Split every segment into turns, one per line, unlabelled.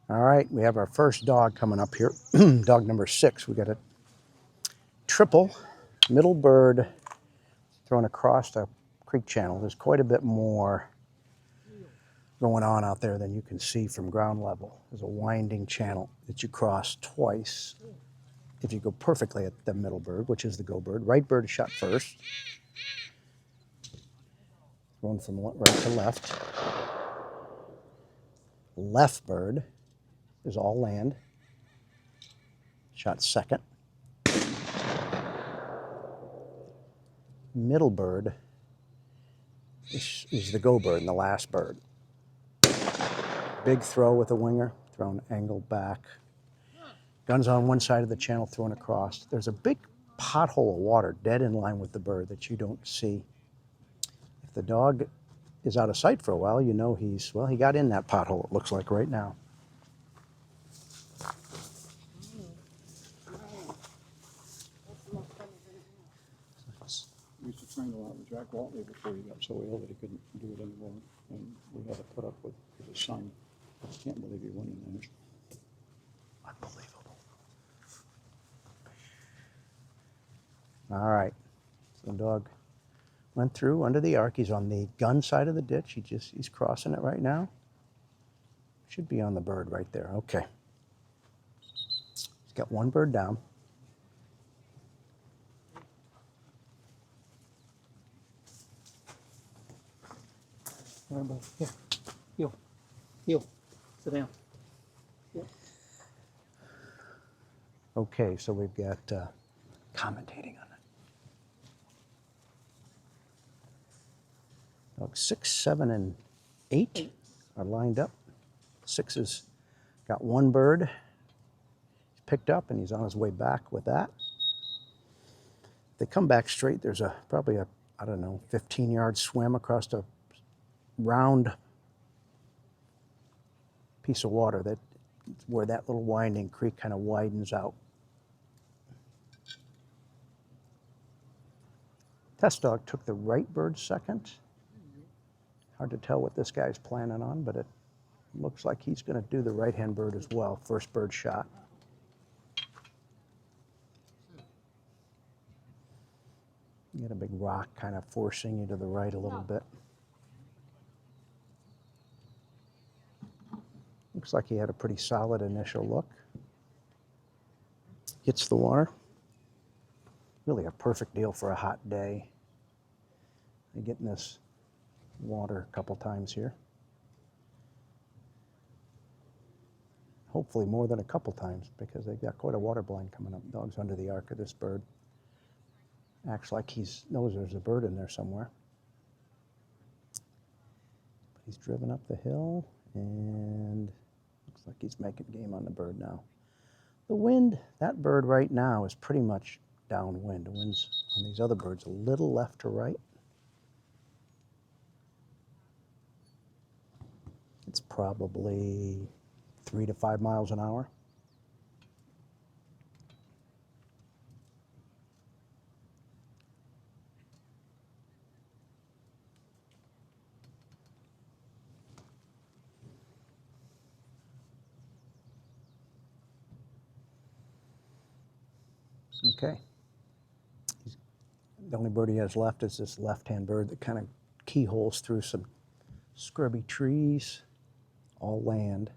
All right, we have our first dog coming up here. Dog number 6. We got a triple middle bird thrown across the creek channel. There's quite a bit more going on out there than you can see from ground level. There's a winding channel that you cross twice if you go perfectly at the middle bird, which is the go bird. Right bird is shot first. Thrown from right to left. Left bird is all land. Shot second. Middle bird is the go bird and the last bird. Big throw with a winger, thrown angled back. Gun's on one side of the channel, thrown across. There's a big pothole of water dead in line with the bird that you don't see. If the dog is out of sight for a while, you know he got in that pothole, it looks like right now.
We used to train a lot with Jack Watley before he got so ill that he couldn't do it anymore. And we had to put up with his son. I can't believe he won in that.
Unbelievable. All right. So the dog went through under the arc. He's on the gun side of the ditch. He's crossing it right now. Should be on the bird right there. Okay. He's got one bird down.
Here. Heel. Sit down. Yep.
Okay, so we've got commentating on it. Dogs 6, 7, and 8 are lined up. 6 has got one bird. He's picked up and he's on his way back with that. If they come back straight, there's probably a, I don't know, 15-yard swim across a round piece of water that where that little winding creek kind of widens out. Test dog took the right bird second. Hard to tell what this guy's planning on, but it looks like he's going to do the right-hand bird as well. First bird shot. You get a big rock kind of forcing you to the right a little bit. Looks like he had a pretty solid initial look. Hits the water. Really a perfect deal for a hot day. They get in this water a couple times here. Hopefully more than a couple times because they've got quite a water blind coming up. Dog's under the arc of this bird. Acts like he knows there's a bird in there somewhere. But he's driven up the hill and looks like he's making game on the bird now. The wind, that bird right now is pretty much downwind. The wind's on these other birds a little left to right. It's probably 3 to 5 miles an hour. Okay. The only bird he has left is this left-hand bird that kind of keyholes through some scrubby trees, all land.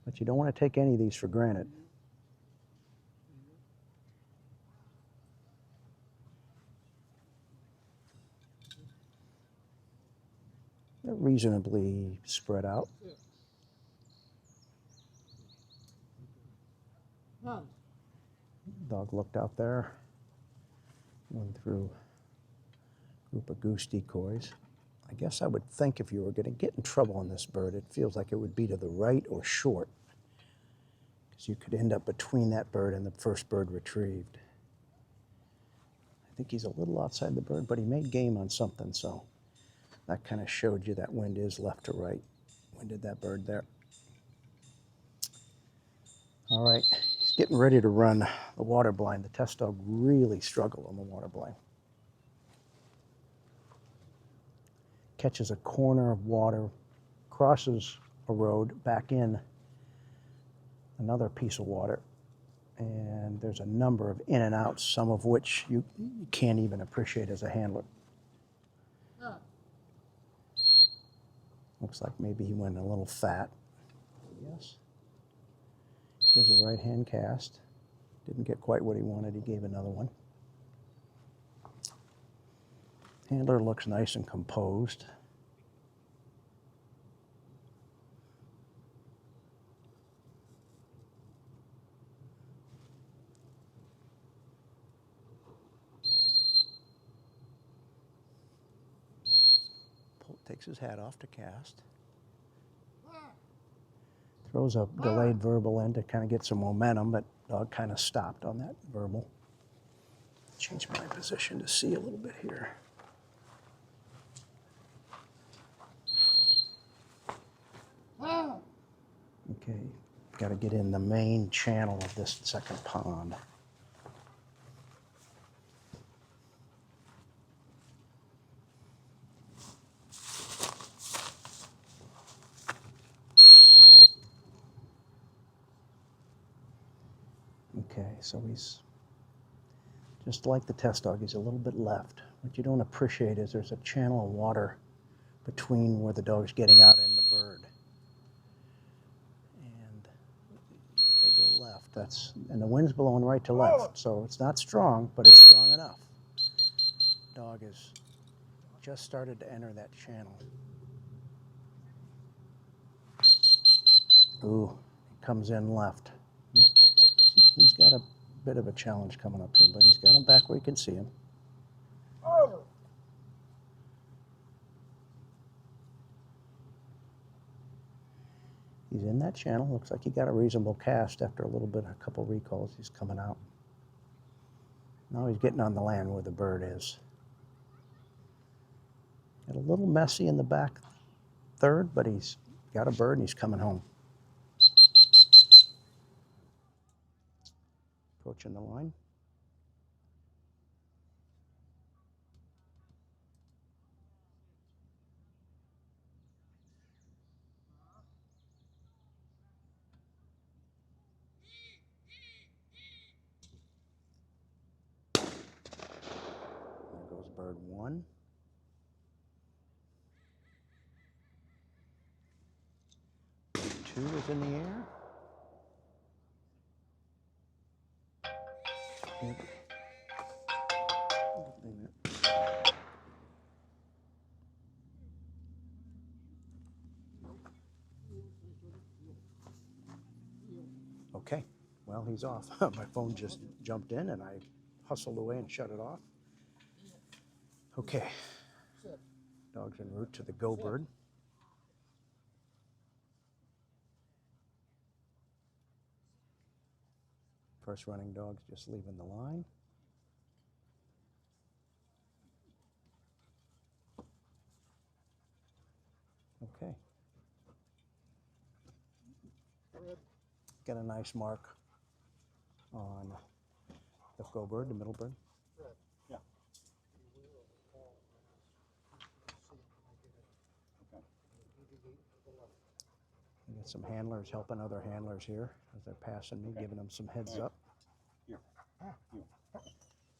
But you don't want to take any of these for granted. They're reasonably spread out. Dog looked out there, went through a group of goose decoys. I guess I would think if you were going to get in trouble on this bird, it feels like it would be to the right or short, because you could end up between that bird and the first bird retrieved. I think he's a little outside the bird, but he made game on something, so that kind of showed you that wind is left to right. Winded that bird there. All right, he's getting ready to run the water blind. The test dog really struggled on the water blind. Catches a corner of water, crosses erode back in another piece of water. And there's a number of in and outs, some of which you can't even appreciate as a handler. Looks like maybe he went a little fat. Yes. Gives a right hand cast. Didn't get quite what he wanted. He gave another one. Handler looks nice and composed. Takes his hat off to cast. Throws a delayed verbal in to kind of get some momentum, but dog kind of stopped on that verbal. Change my position to see a little bit here. Okay, got to get in the main channel of this second pond. Okay, so he's just like the test dog, he's a little bit left. What you don't appreciate is there's a channel of water between where the dog's getting out and the bird. And if they go left, and the wind's blowing right to left, so it's not strong, but it's strong enough. Dog has just started to enter that channel. Ooh, he comes in left. He's got a bit of a challenge coming up here, but he's got him back where you can see him. He's in that channel. Looks like he got a reasonable cast after a couple recalls. He's coming out. Now he's getting on the land where the bird is. Got a little messy in the back third, but he's got a bird and he's coming home. Approaching the line. There goes bird one. Bird two is in the air. Okay, well, he's off. My phone just jumped in and I hustled away and shut it off. Okay, dog's en route to the go bird. First running dog's just leaving the line. Okay. Get a nice mark on the go bird, the middle bird.
Yeah. Okay.
We got some handlers helping other handlers here as they're passing me, giving them some heads up.
Here. Here.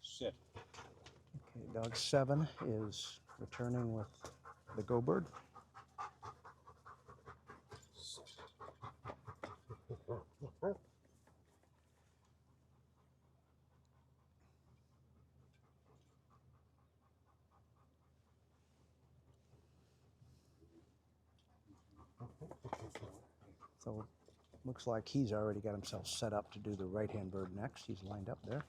Sit.
Okay, dog 7 is returning with the go bird. So looks like he's already got himself set up to do the right-hand bird next. He's lined up there.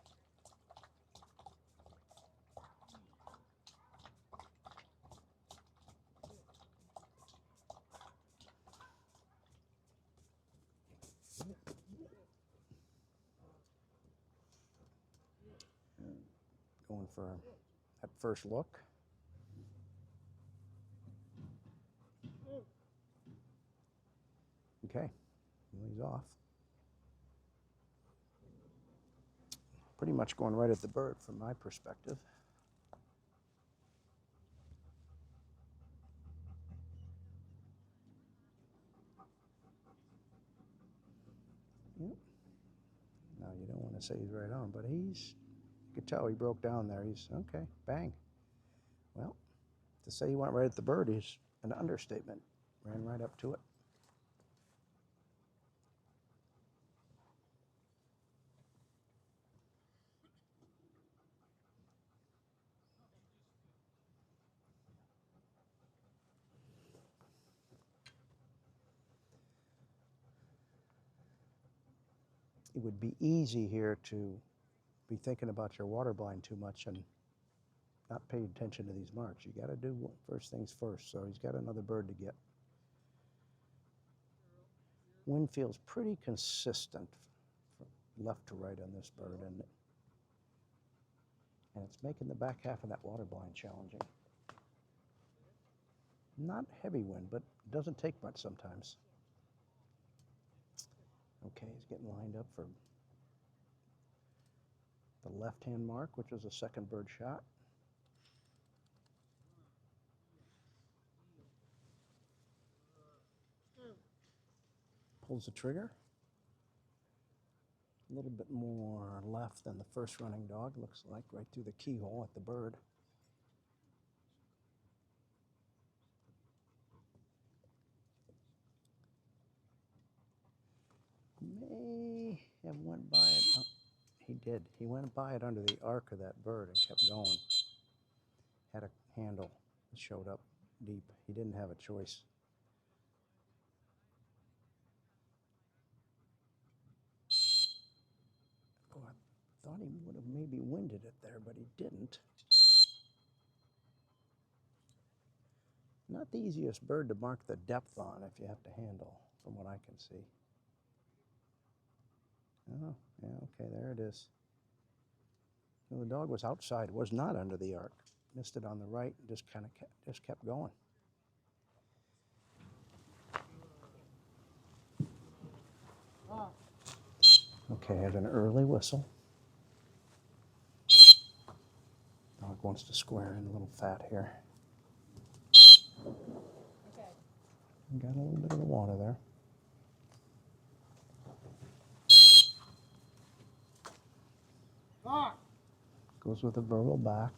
Going for that first look. Okay, well, he's off. Pretty much going right at the bird from my perspective. going to say he's right on, but you could tell he broke down there. He's okay, bang. Well, to say he went right at the bird is an understatement. Ran right up to it. It would be easy here to be thinking about your water blind too much and not pay attention to these marks. You got to do first things first. So he's got another bird to get. Wind feels pretty consistent from left to right on this bird, and it's making the back half of that water blind challenging. Not heavy wind, but it doesn't take much sometimes. Okay, he's getting lined up for the left-hand mark, which was a second bird shot. Pulls the trigger. A little bit more left than the first running dog, looks like, right through the keyhole at the bird. May have went by it. Oh, he did. He went by it under the arc of that bird and kept going. Had a handle that showed up deep. He didn't have a choice. Oh, I thought he would have maybe winded it there, but he didn't. Not the easiest bird to mark the depth on if you have to handle, from what I can see. Oh, yeah, okay, there it is. So the dog was outside, was not under the arc. Missed it on the right, and just kept going. Okay, I have an early whistle. Dog wants to square in a little fat here. Got a little bit of the water there. Goes with a verbal back.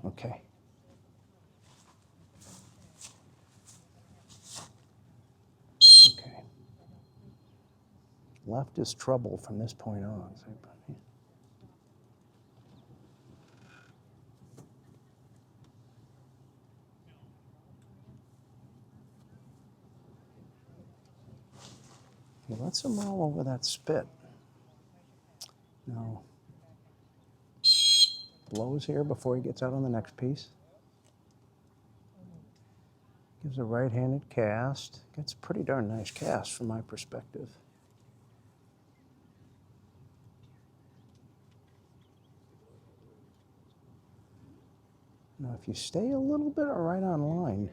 Okay. Okay. Left is trouble from this point on. He lets him roll over that spit. Now, blows here before he gets out on the next piece. Gives a right-handed cast. Gets a pretty darn nice cast from my perspective. Now, if you stay a little bit right on line,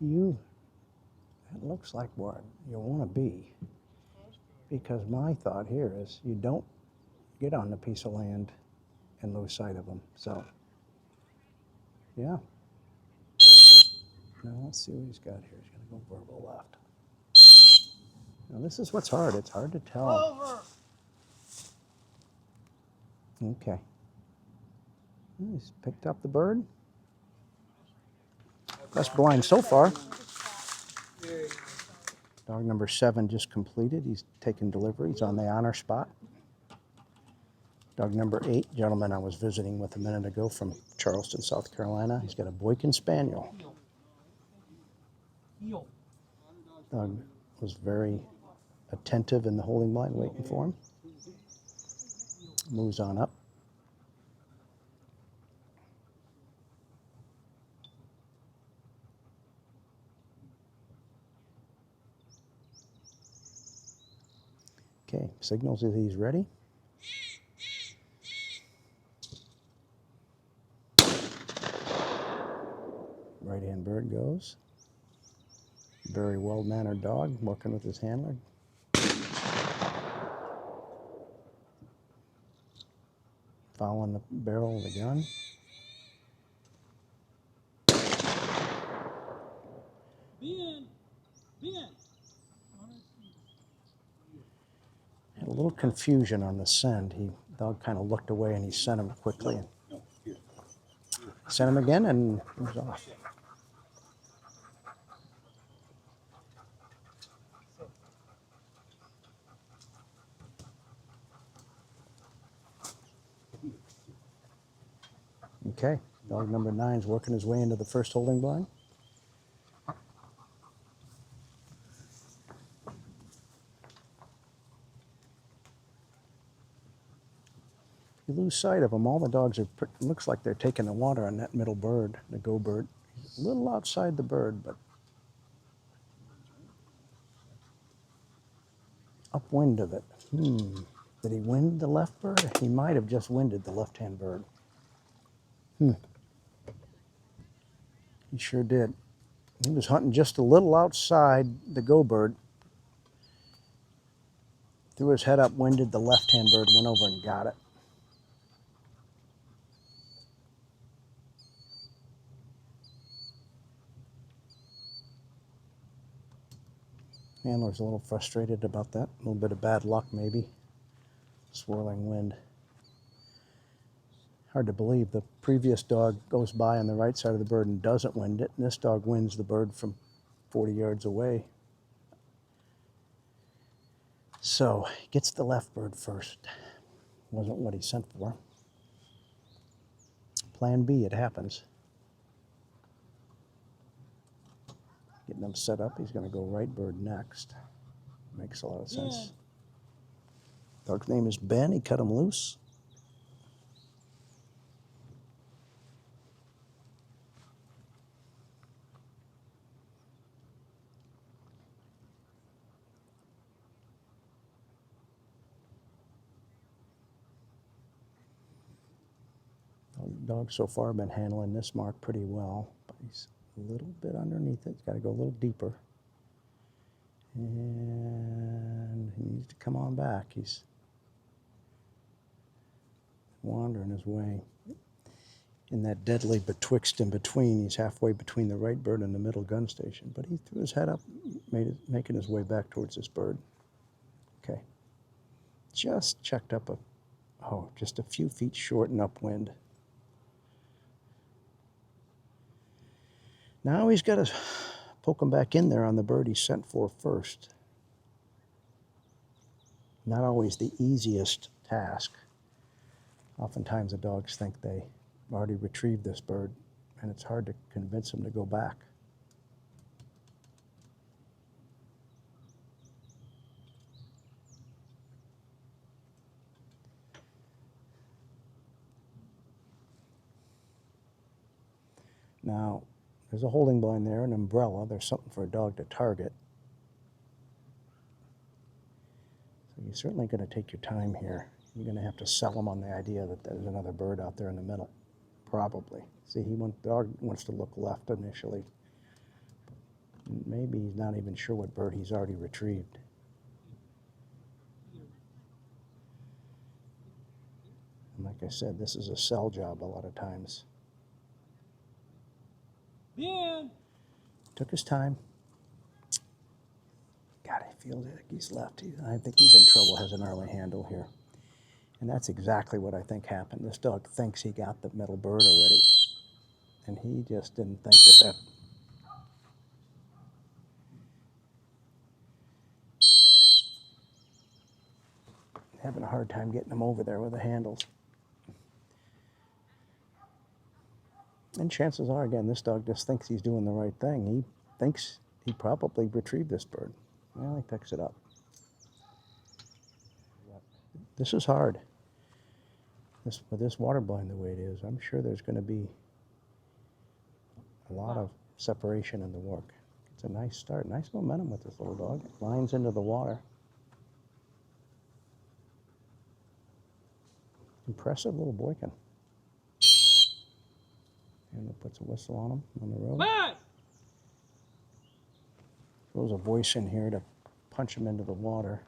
it looks like what you want to be. Because my thought here is you don't get on the piece of land and lose sight of them. So, yeah. Now, let's see what he's got here. He's going to go verbal left. Now, this is what's hard. It's hard to tell. Over. Okay. He's picked up the bird. Best blind so far. Dog number 7 just completed. He's taken delivery. He's on the honor spot. Dog number 8, gentleman I was visiting with a minute ago from Charleston, South Carolina. He's got a Boykin Spaniel. Dog was very attentive in the holding blind, waiting for him. Moves on up. Okay, signals that he's ready. Right-hand bird goes. Very well-mannered dog, working with his handler. Following the barrel of the gun. Had a little confusion on the send. Dog kind of looked away and he sent him quickly. Sent him again and he was off. Okay, dog number 9 is working his way into the first holding blind. You lose sight of them. All the dogs are, looks like they're taking the water on that middle bird, the go bird. He's a little outside the bird, but upwind of it. Did he wind the left bird? He might have just winded the left-hand bird. He sure did. He was hunting just a little outside the go bird. Threw his head up, winded the left-hand bird, went over and got it. Handler's a little frustrated about that. A little bit of bad luck, maybe. Swirling wind. Hard to believe the previous dog goes by on the right side of the bird and doesn't wind it, and this dog wins the bird from 40 yards away. So, he gets the left bird first. Wasn't what he sent for. Plan B, it happens. Getting him set up, he's going to go right bird next. Makes a lot of sense. Dog's name is Ben, he cut him loose. Dog's so far been handling this mark pretty well, but he's a little bit underneath it. He's got to go a little deeper. And he needs to come on back. He's wandering his way. In that deadly betwixt and between, he's halfway between the right bird and the middle gun station. But he threw his head up, making his way back towards this bird. Okay. Just checked up just a few feet short and upwind. Now he's got to poke him back in there on the bird he sent for first. Not always the easiest task. Oftentimes the dogs think they already retrieved this bird, and it's hard to convince them to go back. Now, there's a holding blind there, an umbrella. There's something for a dog to target. So you're certainly going to take your time here. You're going to have to sell him on the idea that there's another bird out there in the middle. Probably. See, the dog wants to look left initially. Maybe he's not even sure what bird he's already retrieved. And like I said, this is a sell job a lot of times.
Ben!
Took his time. God, I feel like he's left. I think he's in trouble, has an early handle here. And that's exactly what I think happened. This dog thinks he got the middle bird already. And he just didn't think that. Having a hard time getting him over there with the handles. And chances are, again, this dog just thinks he's doing the right thing. He thinks he probably retrieved this bird. Well, he picks it up. This is hard. With this water blind the way it is, I'm sure there's going to be a lot of separation in the work. It's a nice start. Nice momentum with this little dog. It lines into the water. Impressive little boykin. And it puts a whistle on him on the road.
Back!
Throws a voice in here to punch him into the water.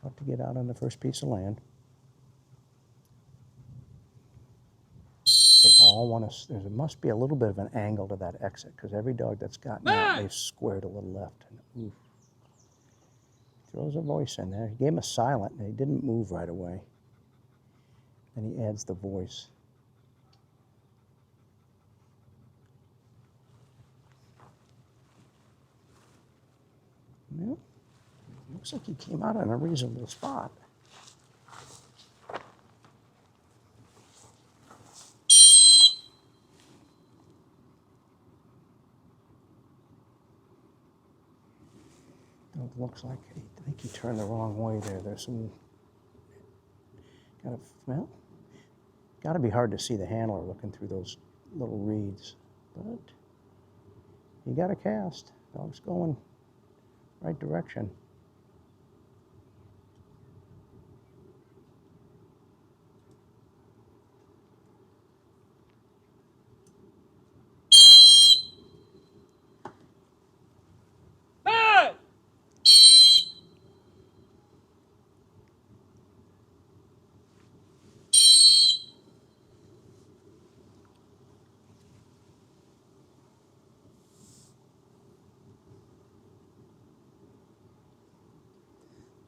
About to get out on the first piece of land. They all want to, there must be a little bit of an angle to that exit, because every dog that's gotten out, they've squared a little left. And, oof. Throws a voice in there. He gave him a silent, and he didn't move right away. Then he adds the voice. Well, looks like he came out in a reasonable spot. It looks like, I think he turned the wrong way there. There's some, got to be hard to see the handler looking through those little reeds. But he got a cast. Dog's going right direction.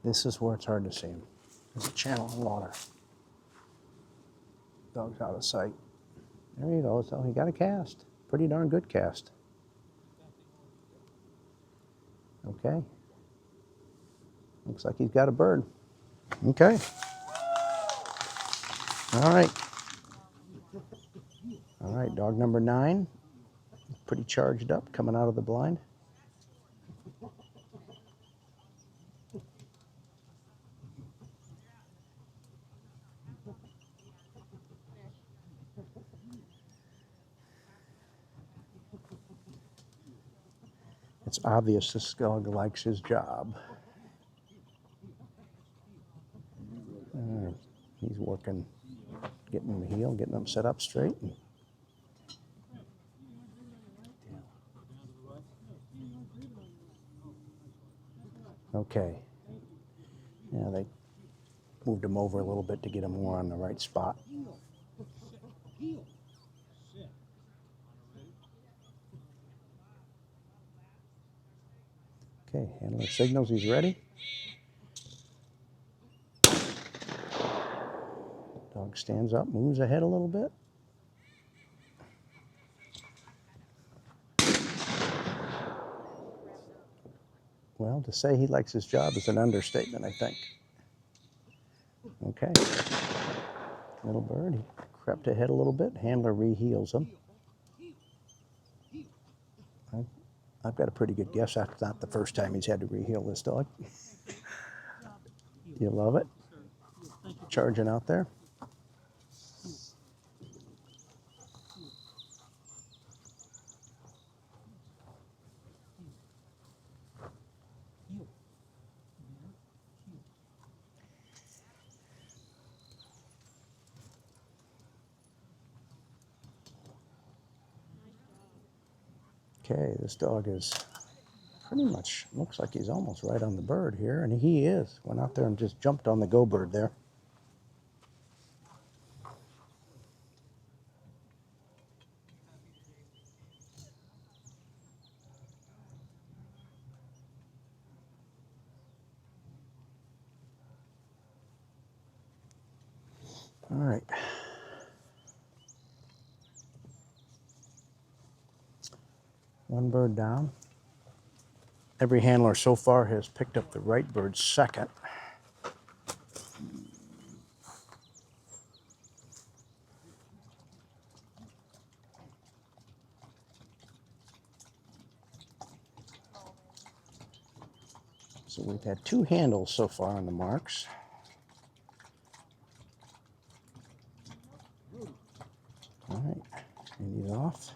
This is where it's hard to see him. There's a channel of water. Dog's out of sight. There you go. So he got a cast. Pretty darn good cast. Okay. Looks like he's got a bird. Okay. All right. All right, dog number 9. Pretty charged up, coming out of the blind. It's obvious this dog likes his job. He's working, getting him a heel, getting him set up straight. Okay. Yeah, they moved him over a little bit to get him more on the right spot. Okay, handler signals he's ready. Dog stands up, moves ahead a little bit. Well, to say he likes his job is an understatement, I think. Okay. Little bird, he crept ahead a little bit. Handler re-heels him. I've got a pretty good guess that's not the first time he's had to re-heel this dog. You love it? Charging out there. Okay, this dog is pretty much, looks like he's almost right on the bird here, and he is. Went out there and just jumped on the go bird there. All right. One bird down. Every handler so far has picked up the right bird second. So we've had 2 handles so far on the marks. All right, and he's off.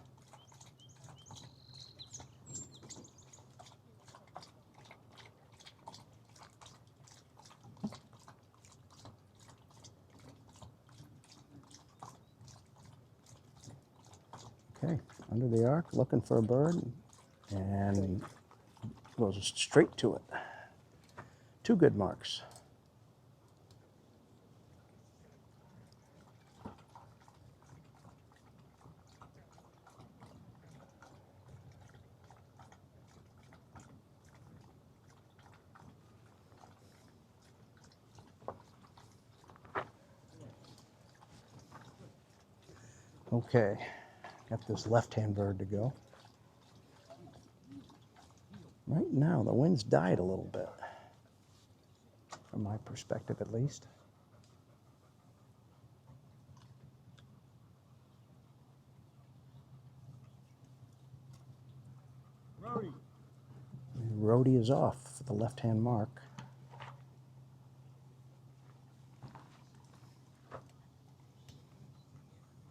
Okay, under the arc, looking for a bird, and goes straight to it. 2 good marks. Okay, got this left-hand bird to go. Right now, the wind's died a little bit, from my perspective at least. Roadie is off for the left-hand mark.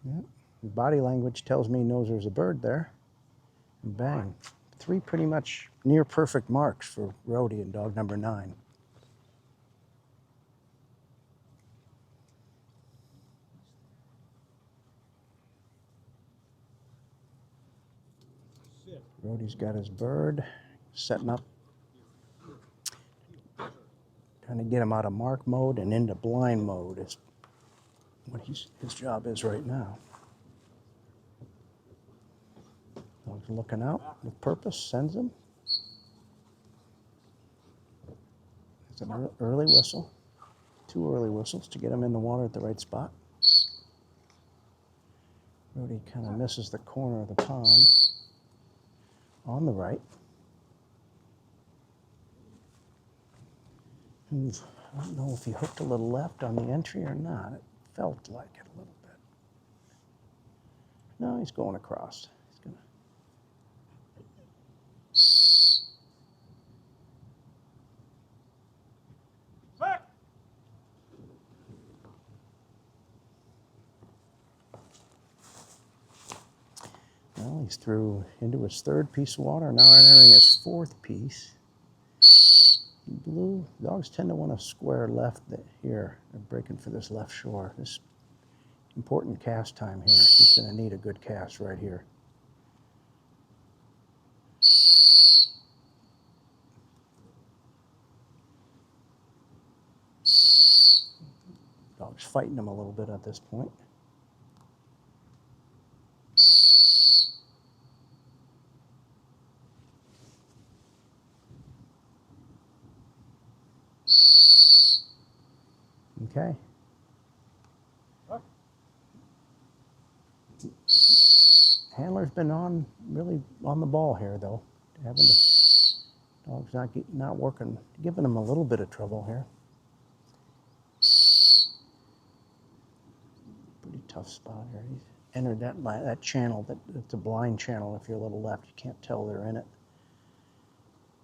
Yep. Body language tells me he knows there's a bird there. And bang. 3 pretty much near perfect marks for Roadie and dog number 9. Roadie's got his bird, setting up, trying to get him out of mark mode and into blind mode is what his job is right now. Dog's looking out with purpose, sends him. It's an early whistle. 2 early whistles to get him in the water at the right spot. Roadie kind of misses the corner of the pond on the right. And I don't know if he hooked a little left on the entry or not. It felt like it a little bit. No, he's going across. He's gonna. Well, he's through into his 3rd piece of water, now entering his 4th piece. Blue dogs tend to want to square left here. They're breaking for this left shore. This important cast time here. He's going to need a good cast right here. Dog's fighting him a little bit at this point. Okay. Handler's been really on the ball here, though. Dog's not working, giving him a little bit of trouble here. Pretty tough spot here. He's entered that channel. It's a blind channel. If you're a little left, you can't tell they're in it.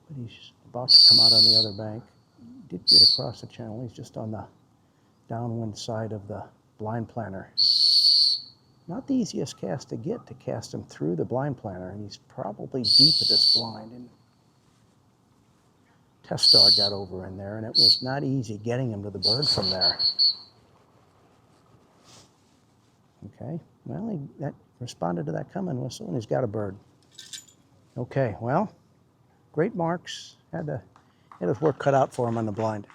But he's about to come out on the other bank. He did get across the channel. He's just on the downwind side of the blind planter. Not the easiest cast to get, to cast him through the blind planter, and he's probably deep at this blind. And Test Dog got over in there, and it was not easy getting him to the bird from there. Okay, well, that responded to that coming whistle, and he's got a bird. Okay, well, great marks. Had his work cut out for him on the blind.